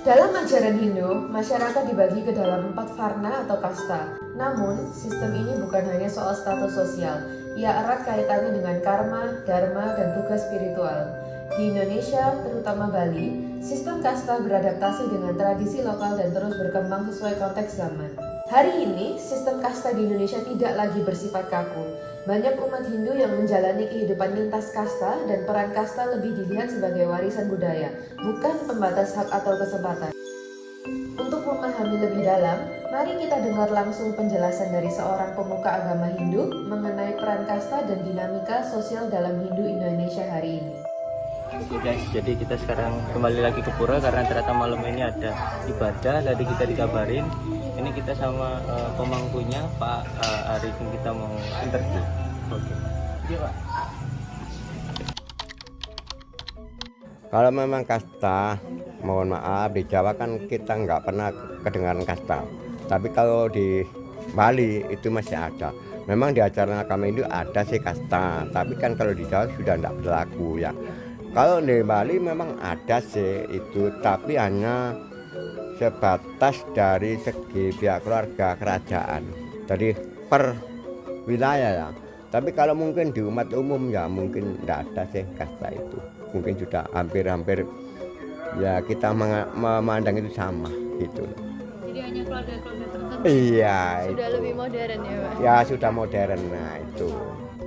Dalam ajaran Hindu, masyarakat dibagi ke dalam 4 varna atau kasta. Namun, sistem ini bukan hanya soal status sosial. Ia erat kaitannya dengan karma, dharma, dan tugas spiritual. Di Indonesia, terutama Bali, sistem kasta beradaptasi dengan tradisi lokal dan terus berkembang sesuai konteks zaman. Hari ini, sistem kasta di Indonesia tidak lagi bersifat kaku. Banyak umat Hindu yang menjalani kehidupan lintas kasta dan peran kasta lebih dilihat sebagai warisan budaya, bukan pembatas hak atau kesempatan. Untuk memahami lebih dalam, mari kita dengar langsung penjelasan dari seorang pemuka agama Hindu mengenai peran kasta dan dinamika sosial dalam Hindu Indonesia hari ini. Oke guys, jadi kita sekarang kembali lagi ke pura karena ternyata malam ini ada ibadah. Tadi kita dikabarin, ini kita sama pemangkunya Pak Arif, kita mau interview. Oke. Iya Pak. Kalau memang kasta, mohon maaf, di Jawa kan kita nggak pernah kedengaran kasta. Tapi kalau di Bali itu masih ada. Memang di ajaran agama itu ada sih kasta, tapi kan kalau di Jawa sudah tidak berlaku ya. Kalau di Bali memang ada sih itu, tapi hanya sebatas dari segi pihak keluarga kerajaan. Jadi per wilayah ya. Tapi kalau mungkin di umat umum ya mungkin tidak ada sih kasta itu. Mungkin sudah hampir-hampir ya kita memandang itu sama gitu. Jadi hanya keluarga-keluarga tertentu. Iya. Sudah itu. lebih modern ya Pak. Ya sudah modern, nah itu.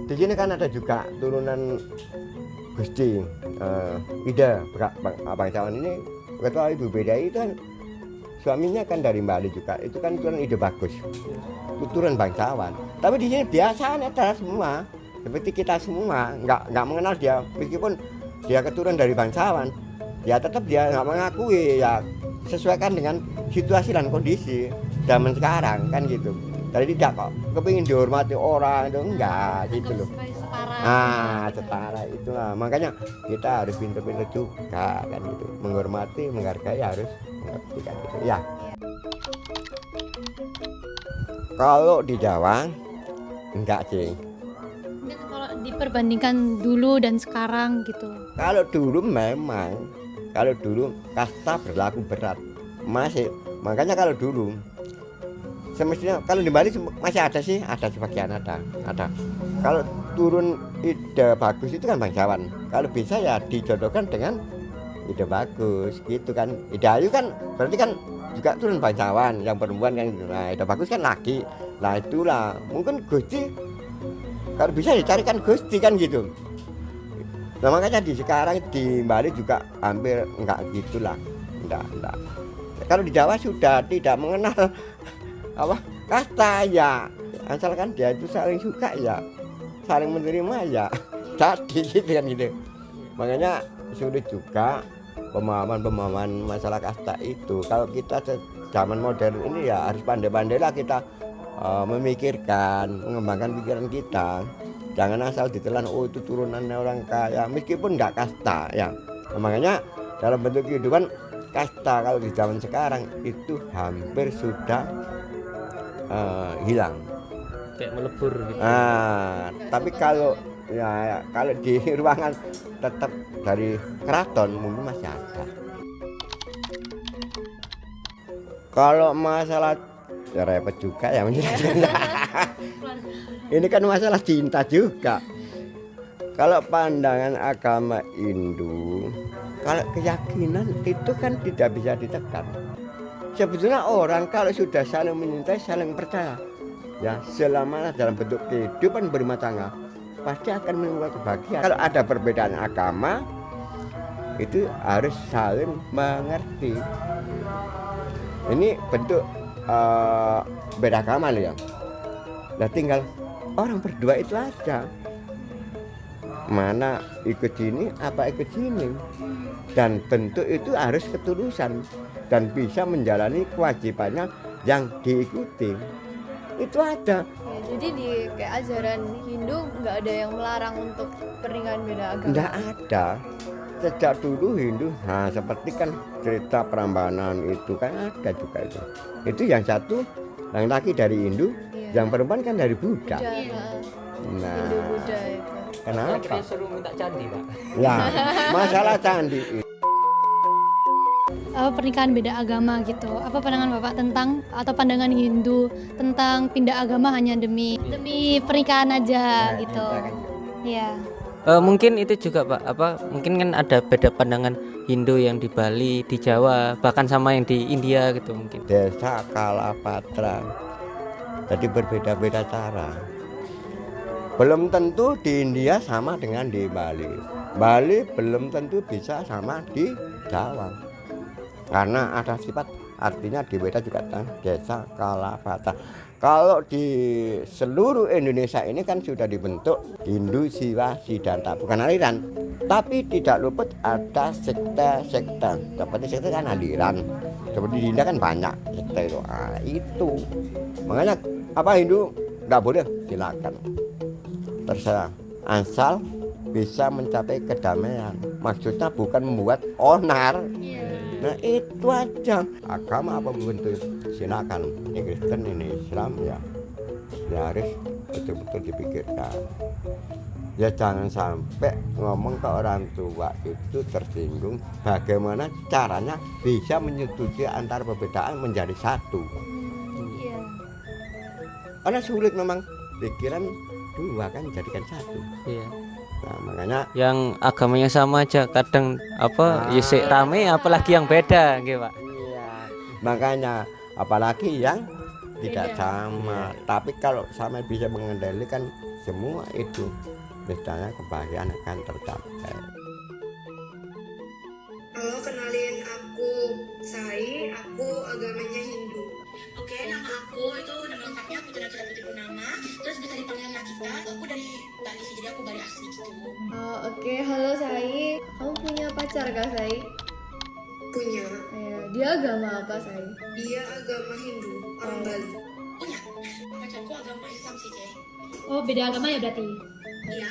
Di sini kan ada juga turunan Gusti Ida bangsawan ini. Ketua Ibu Beda itu kan suaminya kan dari Bali juga. Itu kan turunan Ide Bagus, turunan bangsawan. Tapi di sini biasa ada semua, seperti kita semua, nggak mengenal dia meskipun dia keturunan dari bangsawan. Ya tetap dia nggak mengakui, ya sesuaikan dengan situasi dan kondisi zaman sekarang kan gitu. Jadi tidak kok kepingin dihormati orang itu enggak gitu loh. Setara itu lah. Makanya kita harus pintar-pintar juga kan gitu. Menghormati, menghargai harus mengerti kan gitu. Ya. Kalau di Jawa enggak sih. Dan kalau diperbandingkan dulu dan sekarang gitu. Kalau dulu memang, kalau dulu kasta berlaku berat. Masih. Makanya kalau dulu semestinya kalau di Bali masih ada sih, ada sebagian ada. Kalau turun Ide Bagus itu kan bangsawan. Kalau bisa ya dijodohkan dengan Ide Bagus gitu kan. Ide Ayu kan berarti kan juga turun bangsawan, yang perempuan kan. Nah, Ide Bagus kan laki. Nah itulah mungkin Gusti kalau bisa dicarikan Gusti kan gitu. Nah makanya di sekarang di Bali juga hampir enggak gitulah. Enggak. Kalau di Jawa sudah tidak mengenal apa kasta ya, asalkan dia itu saling suka ya, saling menerima ya, jadi gitu kan gitu. Makanya sulit juga pemahaman masalah kasta itu. Kalau kita zaman modern ini ya harus pandai-pandailah kita memikirkan, mengembangkan pikiran kita. Jangan asal ditelan oh itu turunannya orang kaya meskipun nggak kasta ya. Nah, makanya dalam bentuk kehidupan kasta kalau di zaman sekarang itu hampir sudah hilang. Kayak melebur gitu. Tapi kalau kalau di ruangan tetap dari keraton mungkin masih ada. Kalau masalah ya repot juga ya menjelaskan. Ini kan masalah cinta juga. Kalau pandangan agama Hindu, kalau keyakinan itu kan tidak bisa ditekan. Sebetulnya orang kalau sudah saling mencintai, saling percaya, ya selama dalam bentuk kehidupan berumah tangga, pasti akan menimbulkan kebahagiaan. Kalau ada perbedaan agama, itu harus saling mengerti. Ini bentuk beda agama loh ya. Nah tinggal orang berdua itu aja. Mana ikut sini apa ikut sini, dan bentuk itu harus ketulusan dan bisa menjalani kewajibannya yang diikuti. Itu ada. Ya, jadi di kayak ajaran Hindu nggak ada yang melarang untuk pernikahan beda agama. Nggak ada. Sejak dulu Hindu, nah seperti kan cerita Prambanan itu kan ada juga itu. Itu yang satu yang laki dari Hindu, yang perempuan kan dari Buddha. Nah, Hindu Buddha itu. Kenapa? Akhirnya suruh minta candi Pak. Ya, masalah candi pernikahan beda agama gitu. Apa pandangan Bapak tentang atau pandangan Hindu tentang pindah agama hanya demi pernikahan aja gitu. Iya. Mungkin itu juga Pak, mungkin kan ada beda pandangan Hindu yang di Bali, di Jawa, bahkan sama yang di India gitu mungkin. Desa Kalapatra, jadi berbeda-beda cara. Belum tentu di India sama dengan di Bali. Bali belum tentu bisa sama di Jawa. Karena ada sifat, artinya di beda juga kan Desa Kalapatra. Kalau di seluruh Indonesia ini kan sudah dibentuk Hindu Siwa Siddhanta, bukan aliran, tapi tidak luput ada sekte-sekte. Seperti sekte kan aliran, seperti di India kan banyak sekte itu. Itu makanya apa Hindu nggak boleh, silakan, terserah, asal bisa mencapai kedamaian. Maksudnya bukan membuat onar. Nah itu aja. Agama apa bentuk silakan. Ini Kristen, ini Islam ya harus betul-betul dipikirkan. Ya jangan sampai ngomong ke orang tua itu tersinggung. Bagaimana caranya bisa menyetujui antara perbedaan menjadi satu. Karena sulit memang, pikiran dua kan jadikan satu. Iya. Nah makanya Yang agamanya sama aja kadang ya sik rame, apalagi yang beda gitu Pak. iya, makanya apalagi yang tidak sama. Tapi kalau sama bisa mengendalikan semua itu, misalnya kebahagiaan akan tercapai. Halo, kenalin aku Sai, aku agamanya Hindu. Oke, nama aku itu nama lengkapnya Putri Nakita Putri Purnama. Terus bisa dipanggil Nakita. Aku dari Bali sih, jadi aku Bali asli gitu. Oke, halo Sai. Kamu punya pacar gak Sai? Punya, Dia agama apa Sai? dia agama Hindu, orang Bali. Punya. Pacarku agama Islam sih, Cek. Oh, beda agama ya berarti. Iya.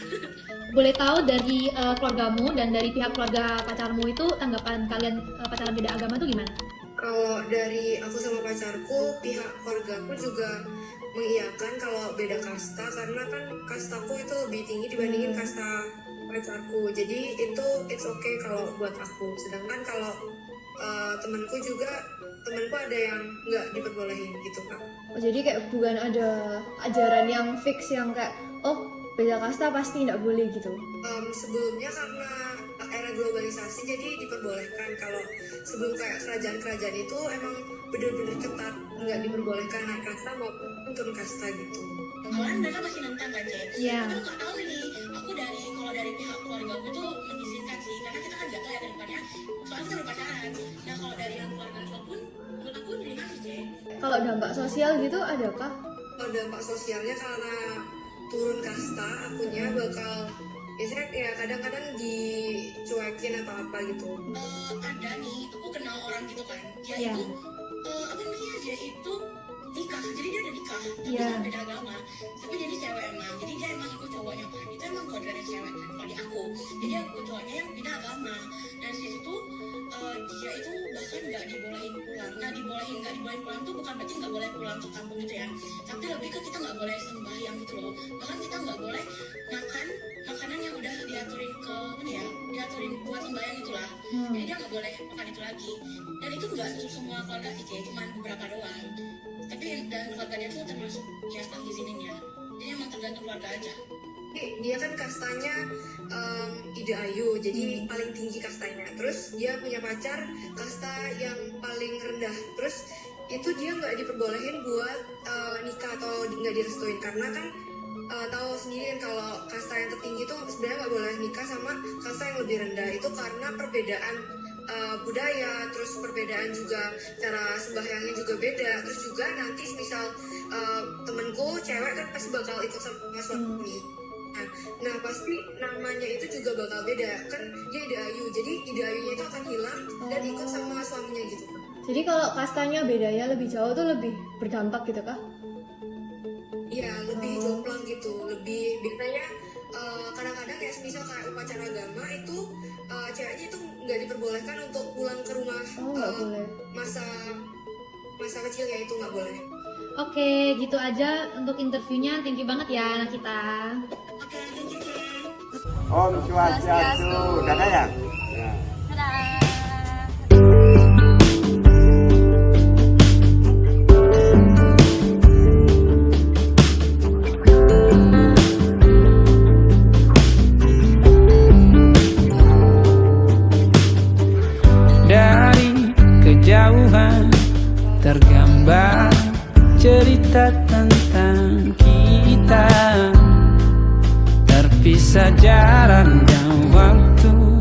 Boleh tahu dari keluargamu dan dari pihak keluarga pacarmu itu tanggapan kalian pacaran beda agama itu gimana? Kalau dari aku sama pacarku, pihak keluargaku juga mengiyakan kalau beda kasta, karena kan kastaku itu lebih tinggi dibandingin kasta pacarku. Jadi itu it's okay kalau buat aku. Sedangkan kalau temanku ada yang nggak diperbolehin gitu Kak. Oh, jadi kayak bukan ada ajaran yang fix yang kayak beda kasta pasti nggak boleh gitu. Sebelumnya karena era globalisasi jadi diperbolehkan. Kalau sebelum kayak kerajaan-kerajaan itu emang bener-bener ketat, nggak diperbolehkan naik kasta maupun turun kasta gitu. Awalnya mereka masih nentang kan, Cek? Iya. Aku nggak tahu ini. Kalau dari pihak keluarga aku tuh mengizinkan sih, karena kita kan nggak tahu ya ke depannya. Soalnya kita belum pacaran. Nah kalau dari yang keluarga cowok pun, menurut aku terima sih, Cek. Kalau dampak sosial gitu adakah? Kalau dampak sosialnya karena turun kasta, akunya bakal biasanya ya kadang-kadang dicuekin atau apa gitu. Ada nih, aku kenal orang gitu kan. Dia Iya. itu dia itu nikah, jadi dia udah nikah tapi Iya. sama beda agama, tapi jadi cewek emang, jadi dia emang ikut cowoknya kan, itu emang kodratnya cewek kan kalau di aku, jadi aku cowoknya yang beda agama, dan di situ dia itu bahkan nggak dibolehin pulang. Nah nggak dibolehin pulang tuh bukan berarti nggak boleh pulang ke kampung gitu ya, tapi lebih ke kita nggak boleh sembahyang gitu loh, bahkan kita nggak boleh makan makanan yang udah diaturin ke diaturin buat sembahyang itulah. Jadi dia nggak boleh makan itu lagi, dan itu nggak untuk semua keluarga sih, cuma beberapa doang. Tapi dan keluarga dia tuh termasuk yang ngizininnya, jadi emang tergantung keluarga aja. Dia kan kastanya Ide Ayu, jadi paling tinggi kastanya. Terus dia punya pacar kasta yang paling rendah. Terus itu dia nggak diperbolehin buat nikah atau nggak direstuin, karena kan tahu sendiri kan kalau kasta yang tertinggi itu sebenarnya nggak boleh nikah sama kasta yang lebih rendah. Itu karena perbedaan budaya, terus perbedaan juga cara sembahyangnya juga beda. Terus juga nanti misal temenku cewek kan pasti bakal ikut sama suami. Nah pasti namanya itu juga bakal beda kan, dia Ide Ayu, jadi Ide Ayunya itu akan hilang dan ikut sama suaminya gitu. Jadi kalau kastanya bedanya lebih jauh tuh lebih berdampak gitu kah? Iya, lebih jomplang gitu, lebih biasanya kadang-kadang ya misal kayak upacara agama itu ceweknya itu nggak diperbolehkan untuk pulang ke rumah. Nggak boleh. masa kecilnya itu nggak boleh. Oke, gitu aja untuk interviewnya. Thank you banget ya kita. Oke, thank you, Cek. Om Swastiastu, dadah ya. Dadah. tergambar cerita tentang kita, terpisah jarak dan waktu.